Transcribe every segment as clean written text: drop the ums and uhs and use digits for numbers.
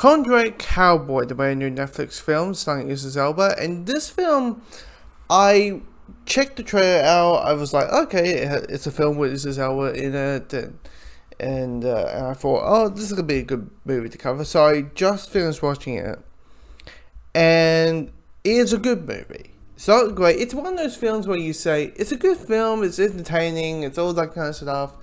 Condrake Cowboy, the brand new Netflix film starring Idris Elba. And this film, I checked the trailer out. I was like, okay, it's a film with Idris Elba in it, and I thought, oh, this is gonna be a good movie to cover. So I just finished watching it, and it is a good movie. It's not great. It's one of those films where you say it's a good film, it's entertaining, it's all that kind of stuff.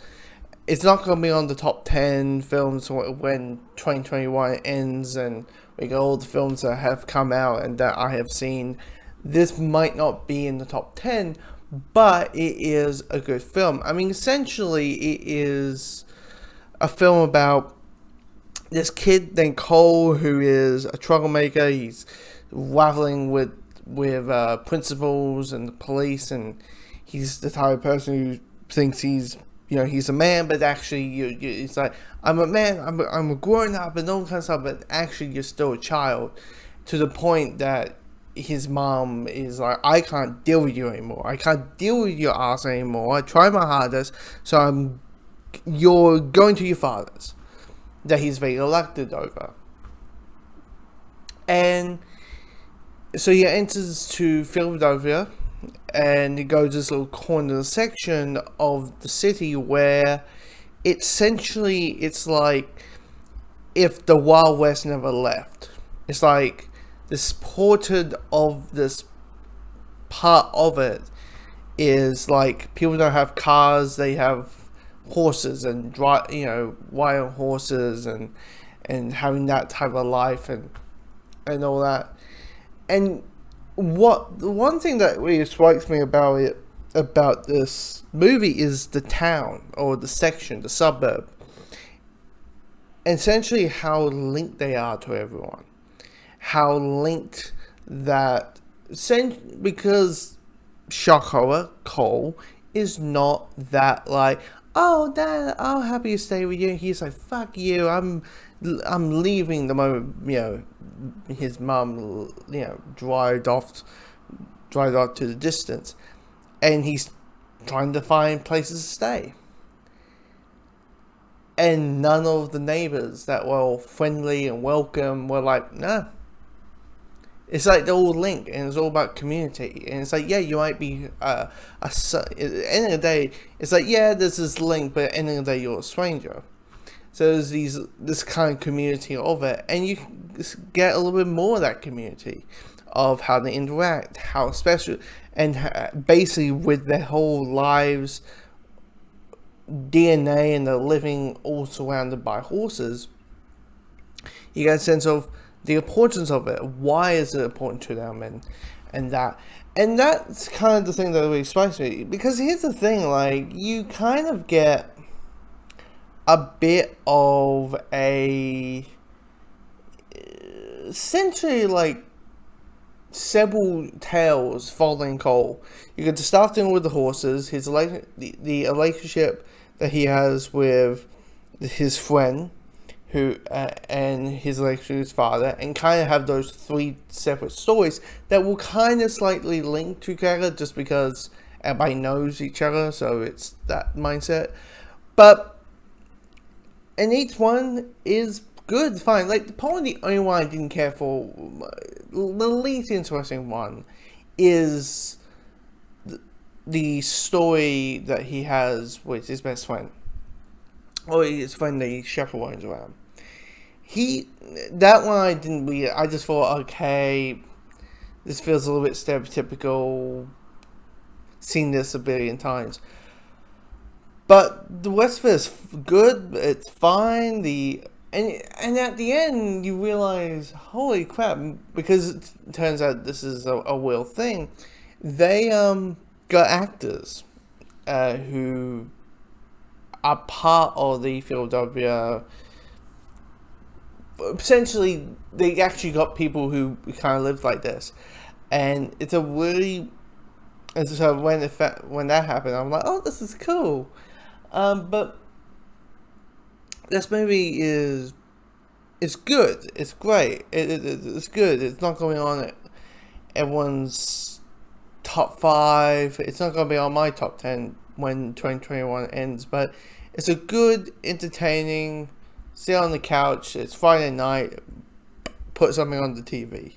It's not going to be on the top 10 films when 2021 ends and we get all the films that have come out and that I have seen. This might not be in the top 10, but it is a good film. I mean, essentially, it is a film about this kid named Cole who is a troublemaker. He's rivaling with principals and the police, and he's the type of person who thinks he's a man, but actually it's like, I'm a man, I'm a grown up and all kind of stuff, but actually you're still a child, to the point that his mom is like, I can't deal with you anymore. I can't deal with your ass anymore. I tried my hardest, so you're going to your father's that he's very elected over. And so he enters to Philadelphia, and he goes to this little corner section of the city where essentially it's like if the Wild West never left. It's like this portrait of this part of it is like people don't have cars, they have horses and wild horses and having that type of life and all that. And the one thing that really strikes me about this movie is the town or the section, the suburb, and essentially how linked they are to everyone, how linked that, because shock horror, Cole is not that like, oh dad, I'll happy to stay with you. He's like, fuck you, I'm leaving the moment his mum dried off to the distance, and he's trying to find places to stay, and none of the neighbors that were all friendly and welcome were like, nah. It's like they're all linked, and it's all about community. And it's like, yeah, you might be at the end of the day, it's like, yeah, there's this link, but at the end of the day, you're a stranger. So there's this kind of community of it, and you get a little bit more of that community of how they interact, how special, and basically with their whole lives, DNA, and they're living all surrounded by horses. You get a sense of the importance of it. Why is it important to them, and that's kind of the thing that really strikes me. Because here's the thing, like, you kind of get a bit of essentially like several tales following Cole. You get to start thing with the horses, the relationship that he has with his friend, who and his relationship with his father, and kind of have those three separate stories that will kind of slightly link together just because everybody knows each other, so it's that mindset. And each one is good, fine. Like, probably the only one I didn't care for, the least interesting one, is the story that he has with his best friend, or his friend that he chaperones around. That one I didn't read. I just thought, okay, this feels a little bit stereotypical. Seen this a billion times. But the rest of it is good. It's fine. And at the end you realize, holy crap! Because it turns out this is a real thing. They got actors who are part of the Philadelphia. Essentially, they actually got people who kind of lived like this, and it's a really. And so when that happened, I'm like, oh, this is cool. But this movie it's good. It's great. It's good. It's not going on at everyone's top 5. It's not going to be on my top 10 when 2021 ends. But it's a good, entertaining, sit on the couch. It's Friday night. put something on the TV.